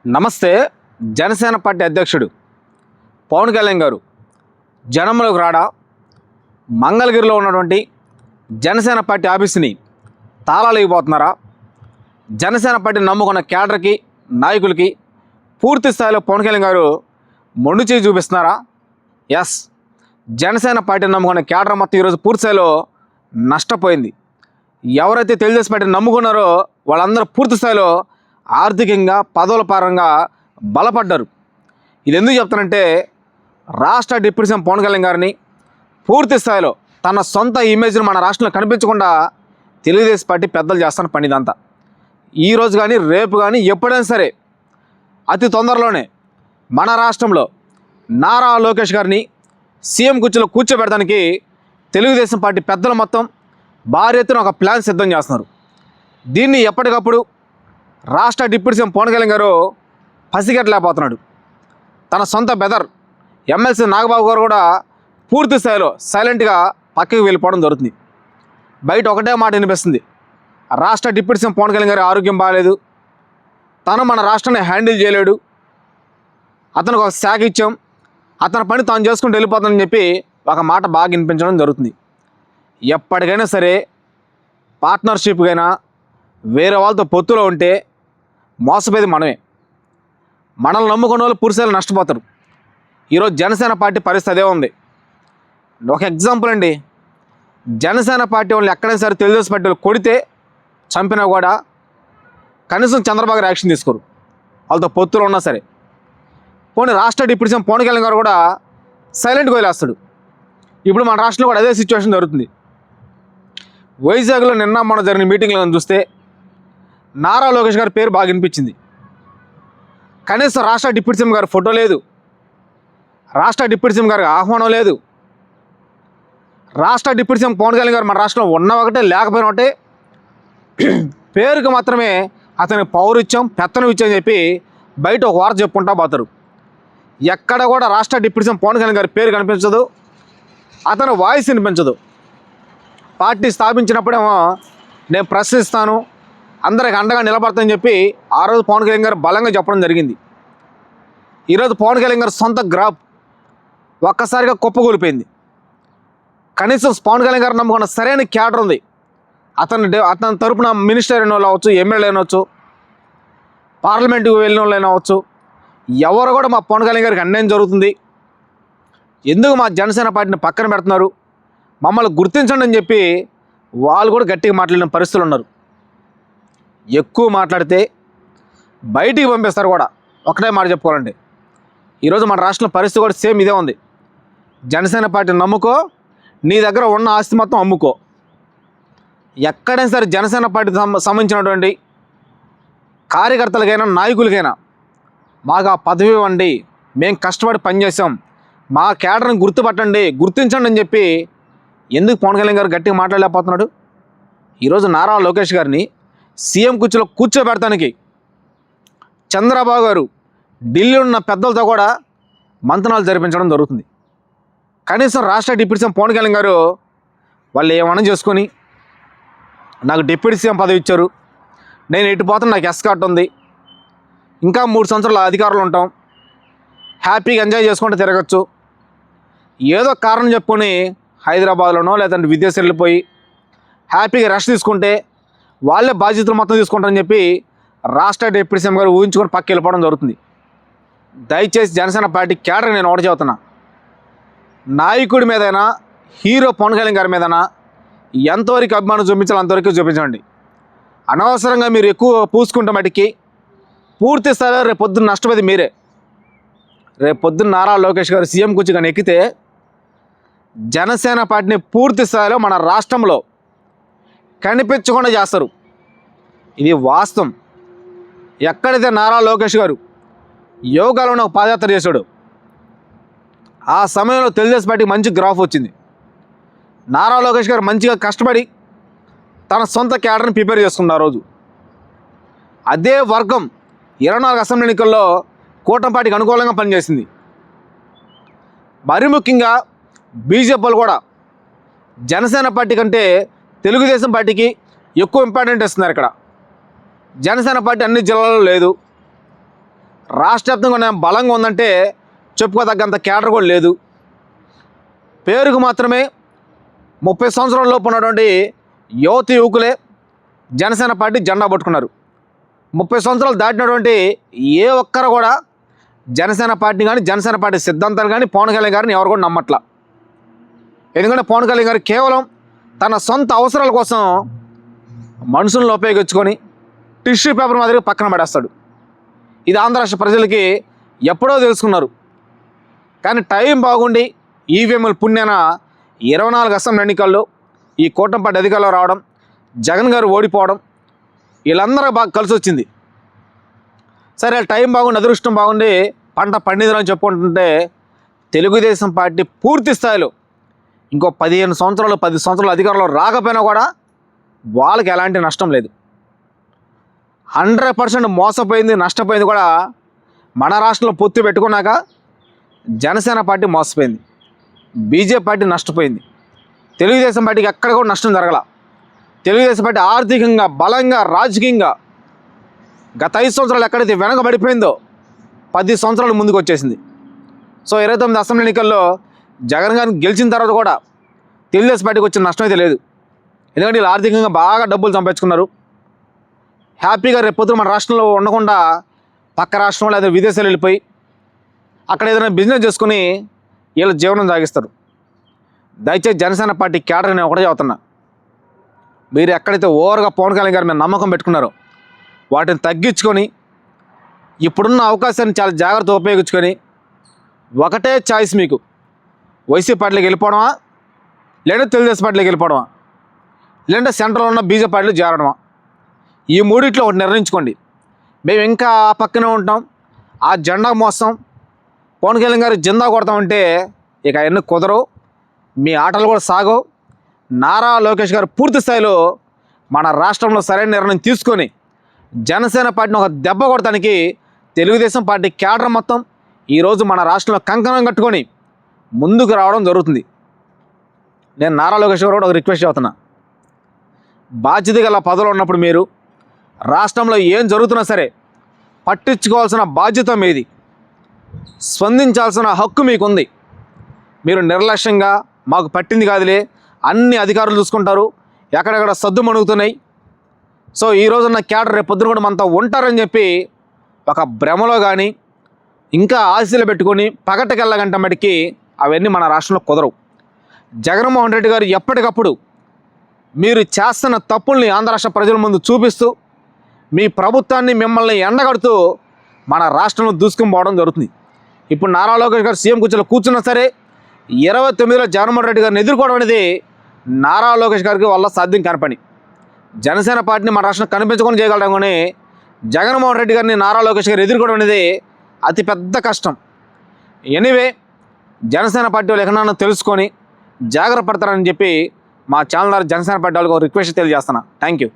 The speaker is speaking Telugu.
నమస్తే. జనసేన పార్టీ అధ్యక్షుడు పవన్ కళ్యాణ్ గారు జనంలోకి రాడా, మంగళగిరిలో ఉన్నటువంటి జనసేన పార్టీ ఆఫీస్ని తాళాలు ఇవ్వబోతున్నారా? జనసేన పార్టీ నమ్ముకున్న కేడర్కి, నాయకులకి పూర్తి స్థాయిలో పవన్ కళ్యాణ్ గారు మొండి చేయి చూపిస్తున్నారా? ఎస్, జనసేన పార్టీ నమ్ముకున్న కేడర్ మొత్తం ఈరోజు పూర్తి స్థాయిలో నష్టపోయింది. ఎవరైతే తెలుగుదేశం పార్టీ నమ్ముకున్నారో వాళ్ళందరూ పూర్తి స్థాయిలో ఆర్థికంగా, పదవుల పరంగా బలపడ్డారు. ఇది ఎందుకు చెప్తానంటే, రాష్ట్ర డిప్యూటీ సీఎం పవన్ కళ్యాణ్ గారిని పూర్తి స్థాయిలో తన సొంత ఇమేజ్ను మన రాష్ట్రంలో కనిపించకుండా తెలుగుదేశం పార్టీ పెద్దలు చేస్తాను పని. ఇదంతా ఈరోజు కానీ, రేపు కానీ, ఎప్పుడైనా సరే అతి తొందరలోనే మన రాష్ట్రంలో నారా లోకేష్ గారిని సీఎం కుర్చీలో కూర్చోబెడడానికి తెలుగుదేశం పార్టీ పెద్దలు మొత్తం భారీ ఎత్తున ఒక ప్లాన్ సిద్ధం చేస్తున్నారు. దీన్ని ఎప్పటికప్పుడు రాష్ట్ర డిప్యూటీ సీఎం పవన్ కళ్యాణ్ గారు పసిగట్టలేకపోతున్నాడు. తన సొంత బెదర్ ఎమ్మెల్సీ నాగబాబు గారు కూడా పూర్తి స్థాయిలో సైలెంట్గా పక్కకి వెళ్ళిపోవడం జరుగుతుంది. బయట ఒకటే మాట వినిపిస్తుంది, రాష్ట్ర డిప్యూటీ సీఎం పవన్ కళ్యాణ్ గారి ఆరోగ్యం బాగాలేదు, తను మన రాష్ట్రాన్ని హ్యాండిల్ చేయలేడు, అతనికి ఒక శాఖ ఇచ్చాం, అతని పని తాను చేసుకుంటూ వెళ్ళిపోతానని చెప్పి ఒక మాట బాగా వినిపించడం జరుగుతుంది. ఎప్పటికైనా సరే పార్ట్నర్షిప్కైనా వేరే వాళ్ళతో పొత్తులో ఉంటే మోసపోయేది మనమే. మనల్ని నమ్ముకున్న వాళ్ళు పురుషాలు నష్టపోతారు. ఈరోజు జనసేన పార్టీ పరిస్థితి అదే ఉంది. ఒక ఎగ్జాంపుల్ అండి, జనసేన పార్టీ వాళ్ళు ఎక్కడైనా సరే తెలుగుదేశం పార్టీ వాళ్ళు కొడితే, చంపినా కూడా కనీసం చంద్రబాబు గారు యాక్షన్ తీసుకోరు, వాళ్ళతో పొత్తులో ఉన్నా సరే. పోనీ రాష్ట్ర డిప్యూటీ సీఎం పవన్ కళ్యాణ్ గారు కూడా సైలెంట్గా వదిలేస్తాడు. ఇప్పుడు మన రాష్ట్రంలో కూడా అదే సిచ్యువేషన్ జరుగుతుంది. వైజాగ్లో నిన్న మొన్న జరిగిన మీటింగ్లో చూస్తే నారా లోకేష్ గారి పేరు బాగా వినిపించింది. కనీసం రాష్ట్ర డిప్యూటీ సీఎం గారి ఫోటో లేదు, రాష్ట్ర డిప్యూటీ సీఎం గారికి ఆహ్వానం లేదు. రాష్ట్ర డిప్యూటీ సీఎం పవన్ కళ్యాణ్ గారు మన రాష్ట్రంలో ఉన్న ఒకటే, లేకపోయినా ఒకటే, పేరుకి మాత్రమే అతని పౌరుత్యం, పెత్తనం ఇచ్చని చెప్పి బయట ఒక వార్త చెప్పుకుంటా పోతారు. ఎక్కడ కూడా రాష్ట్ర డిప్యూటీ సీఎం పవన్ కళ్యాణ్ గారి పేరు కనిపించదు, అతని వాయిస్ వినిపించదు. పార్టీ స్థాపించినప్పుడేమో నేను ప్రశ్నిస్తాను, అందరికి అండగా నిలబడతానని చెప్పి ఆ రోజు పవన్ కళ్యాణ్ గారు బలంగా చెప్పడం జరిగింది. ఈరోజు పవన్ కళ్యాణ్ గారు సొంత గ్రాఫ్ ఒక్కసారిగా కుప్పగూలిపోయింది. కనీసం పవన్ కళ్యాణ్ గారు నమ్ముకున్న సరైన క్యాడర్ ఉంది. అతని తరపున మినిస్టర్ అయిన వాళ్ళు అవ్వచ్చు, ఎమ్మెల్యే అయినవచ్చు, పార్లమెంటుకు వెళ్ళిన వాళ్ళు అయినవచ్చు, ఎవరు కూడా మా పవన్ కళ్యాణ్ గారికి అన్యాయం జరుగుతుంది, ఎందుకు మా జనసేన పార్టీని పక్కన పెడుతున్నారు, మమ్మల్ని గుర్తించండి అని చెప్పి వాళ్ళు కూడా గట్టిగా మాట్లాడిన పరిస్థితులు ఉన్నారు. ఎక్కువ మాట్లాడితే బయటికి పంపిస్తారు కూడా. ఒకటే మాట చెప్పుకోవాలండి, ఈరోజు మన రాష్ట్రంలో పరిస్థితి కూడా సేమ్ ఇదే ఉంది. జనసేన పార్టీని నమ్ముకో, నీ దగ్గర ఉన్న ఆస్తి మొత్తం అమ్ముకో. ఎక్కడైనా సరే జనసేన పార్టీకి సంబంధించినటువంటి కార్యకర్తలకైనా, నాయకులకైనా మాకు ఆ పదవి ఇవ్వండి, మేము కష్టపడి పనిచేసాం, మా కేడర్ని గుర్తుపట్టండి, గుర్తించండి అని చెప్పి ఎందుకు పవన్ కళ్యాణ్ గారు గట్టిగా మాట్లాడలేకపోతున్నాడు? ఈరోజు నారా లోకేష్ గారిని సీఎం కుర్చీలో కూర్చోబెడతానికి చంద్రబాబు గారు ఢిల్లీ ఉన్న పెద్దలతో కూడా మంతనాలు జరిపించడం జరుగుతుంది. కనీసం రాష్ట్ర డిప్యూటీ సీఎం పవన్ కళ్యాణ్ గారు వాళ్ళు ఏమన్నా చేసుకొని, నాకు డిప్యూటీ సీఎం పదవి ఇచ్చారు, నేను ఎటు పోతాను, నాకు ఎస్కార్ట్ ఉంది, ఇంకా 3 సంవత్సరాలు అధికారులు ఉంటాం, హ్యాపీగా ఎంజాయ్ చేసుకుంటూ తిరగచ్చు, ఏదో కారణం చెప్పుకొని హైదరాబాద్లోనో లేదంటే విదేశీ వెళ్ళిపోయి హ్యాపీగా రెస్ట్ తీసుకుంటే వాళ్ళే బాధ్యతలు మొత్తం తీసుకుంటారని చెప్పి రాష్ట్ర డిప్యూటీ సీఎం గారు ఊహించుకొని పక్క వెళ్ళిపోవడం జరుగుతుంది. దయచేసి జనసేన పార్టీ కేడర్ నేను ఒకటి చెబుతున్నా, నాయకుడి మీదైనా, హీరో పవన్ కళ్యాణ్ గారి మీదైనా ఎంతవరకు అభిమానం చూపించాలో అంతవరకు చూపించండి. అనవసరంగా మీరు ఎక్కువ పూసుకుంటే మటుకి పూర్తి స్థాయిలో రేపు పొద్దున్న నష్టపోయేది మీరే. రేపు పొద్దున్న నారా లోకేష్ గారు సీఎం కుర్చీ కానీ ఎక్కితే జనసేన పార్టీని పూర్తి స్థాయిలో మన రాష్ట్రంలో కనిపించకుండా చేస్తారు. ఇది వాస్తవం. ఎక్కడైతే నారా లోకేష్ గారు యోగాలో ఒక పాదయాత్ర చేశాడు, ఆ సమయంలో తెలుగుదేశం పార్టీకి మంచి గ్రాఫ్ వచ్చింది. నారా లోకేష్ గారు మంచిగా కష్టపడి తన సొంత క్యాడర్ని ప్రిపేర్ చేసుకున్న రోజు అదే వర్గం 24 అసెంబ్లీ ఎన్నికల్లో కూటమి పార్టీకి అనుకూలంగా పనిచేసింది. మరీ ముఖ్యంగా బీజేపీ వాళ్ళు కూడా జనసేన పార్టీ కంటే తెలుగుదేశం పార్టీకి ఎక్కువ ఇంపార్టెంట్ ఇస్తున్నారు. ఇక్కడ జనసేన పార్టీ అన్ని జిల్లాల్లో లేదు, రాష్ట్ర వ్యాప్తంగా బలంగా ఉందంటే చెప్పుకోదగ్గంత కేడర్ కూడా లేదు. పేరుకు మాత్రమే 30 సంవత్సరాల లోపు ఉన్నటువంటి యువకులే జనసేన పార్టీ జెండా పట్టుకున్నారు. 30 సంవత్సరాలు దాటినటువంటి ఏ ఒక్కరు కూడా జనసేన పార్టీ కానీ జనసేన పార్టీ సిద్ధాంతాలు కానీ పవన్ కళ్యాణ్ గారిని ఎవరు కూడా నమ్మట్ల. ఎందుకంటే పవన్ కళ్యాణ్ గారు కేవలం తన సొంత అవసరాల కోసం మనుషులను ఉపయోగించుకొని టిష్యూ పేపర్ మాదిరిగా పక్కన పడేస్తాడు. ఇది ఆంధ్ర రాష్ట్ర ప్రజలకి ఎప్పుడో తెలుసుకున్నారు. కానీ టైం బాగుండి ఈవీఎంల పుణ్యాన 24 అసెంబ్లీ ఎన్నికల్లో ఈ కూటమి పార్టీ అధికారంలో రావడం, జగన్ గారు ఓడిపోవడం వీళ్ళందరూ బాగా కలిసి వచ్చింది. సరే టైం బాగుండి అదృష్టం బాగుండి పంట పండిందని చెప్పుకుంటుంటే తెలుగుదేశం పార్టీ పూర్తి స్థాయిలో ఇంకో 15 సంవత్సరాలు 10 సంవత్సరాలు అధికారంలో రాకపోయినా కూడా వాళ్ళకి ఎలాంటి నష్టం లేదు. 100% మోసపోయింది నష్టపోయింది కూడా మన రాష్ట్రంలో పొత్తు పెట్టుకున్నాక జనసేన పార్టీ మోసపోయింది, బీజేపీ పార్టీ నష్టపోయింది. తెలుగుదేశం పార్టీకి ఎక్కడ కూడా నష్టం జరగల. తెలుగుదేశం పార్టీ ఆర్థికంగా బలంగా రాజకీయంగా గత 5 సంవత్సరాలు ఎక్కడైతే వెనకబడిపోయిందో 10 సంవత్సరాలు ముందుకు వచ్చేసింది. సో 29 అసెంబ్లీ ఎన్నికల్లో జగన్ గారిని గెలిచిన తర్వాత కూడా తెలుగుదేశం పార్టీకి వచ్చిన నష్టం అయితే లేదు. ఎందుకంటే వీళ్ళు ఆర్థికంగా బాగా డబ్బులు సంపాదించుకున్నారు. హ్యాపీగా రేపొద్దున మన రాష్ట్రంలో ఉండకుండా పక్క రాష్ట్రంలో లేదా విదేశాలు వెళ్ళిపోయి అక్కడ ఏదైనా బిజినెస్ చేసుకుని వీళ్ళు జీవనం సాగిస్తారు. దయచేసి జనసేన పార్టీ క్యాడర్ నేను ఒకటే చెబుతున్నా, మీరు ఎక్కడైతే ఓవర్గా పవన్ కళ్యాణ్ గారి మీద నమ్మకం పెట్టుకున్నారో వాటిని తగ్గించుకొని ఇప్పుడున్న అవకాశాన్ని చాలా జాగ్రత్తగా ఉపయోగించుకొని ఒకటే ఛాయిస్ మీకు, వైసీపీ పార్టీలోకి వెళ్ళిపోవడమా లేదా తెలుగుదేశం పార్టీలోకి వెళ్ళిపోవడమా లేదంటే సెంట్రల్లో ఉన్న బీజేపీ పార్టీలో చేరడమా. ఈ మూడిట్లో ఒకటి నిర్ణయించుకోండి. మేము ఇంకా ఆ పక్కనే ఉంటాం, ఆ జెండా మోస్తాం, పవన్ కళ్యాణ్ గారు జెండా కొడతామంటే ఇక అవన్నీ కుదరవు, మీ ఆటలు కూడా సాగవు. నారా లోకేష్ గారు పూర్తి స్థాయిలో మన రాష్ట్రంలో సరైన నిర్ణయం తీసుకొని జనసేన పార్టీని ఒక దెబ్బ కొడటానికి తెలుగుదేశం పార్టీ క్యాడర్ మొత్తం ఈరోజు మన రాష్ట్రంలో కంకణం కట్టుకొని ముందుకు రావడం జరుగుతుంది. నేను నారా లోకేష్ గారు కూడా ఒక రిక్వెస్ట్ చేస్తున్నా, బాధ్యత గల పదవులు ఉన్నప్పుడు మీరు రాష్ట్రంలో ఏం జరుగుతున్నా సరే పట్టించుకోవాల్సిన బాధ్యత మీది, స్పందించాల్సిన హక్కు మీకుంది. మీరు నిర్లక్ష్యంగా మాకు పట్టింది కాదులే అన్ని అధికారులు చూసుకుంటారు, ఎక్కడెక్కడ సద్దు మణుగుతున్నాయి, సో ఈ రోజున్న క్యాడర్ రేపు పొద్దున కూడా మనతో ఉంటారని చెప్పి ఒక భ్రమలో కానీ ఇంకా ఆశలు పెట్టుకొని పగటకెళ్ళగంట మటుకి అవన్నీ మన రాష్ట్రంలో కుదరవు. జగన్మోహన్ రెడ్డి గారు ఎప్పటికప్పుడు మీరు చేస్తున్న తప్పుల్ని ఆంధ్ర రాష్ట్ర ప్రజల ముందు చూపిస్తూ మీ ప్రభుత్వాన్ని మిమ్మల్ని ఎండగడుతూ మన రాష్ట్రంలో దూసుకుని పోవడం జరుగుతుంది. ఇప్పుడు నారా లోకేష్ గారు సీఎం కుర్చీలో కూర్చున్నా సరే 29లో జగన్మోహన్ రెడ్డి గారిని ఎదుర్కోవడం అనేది నారా లోకేష్ గారికి వల్ల సాధ్యం కాని పని. జనసేన పార్టీని మన రాష్ట్రం కనిపించకుండా చేయగలడం కానీ జగన్మోహన్ రెడ్డి గారిని నారా లోకేష్ గారు ఎదుర్కోవడం అనేది అతిపెద్ద కష్టం. ఎనీవే జనసేన పార్టీ వాళ్ళు ఎక్కడన్నా తెలుసుకొని జాగ్రత్త పడతారని చెప్పి మా ఛానల్ ద్వారా జనసేన పార్టీ వాళ్ళకి రిక్వెస్ట్ తెలియజేస్తున్నా. Thank you.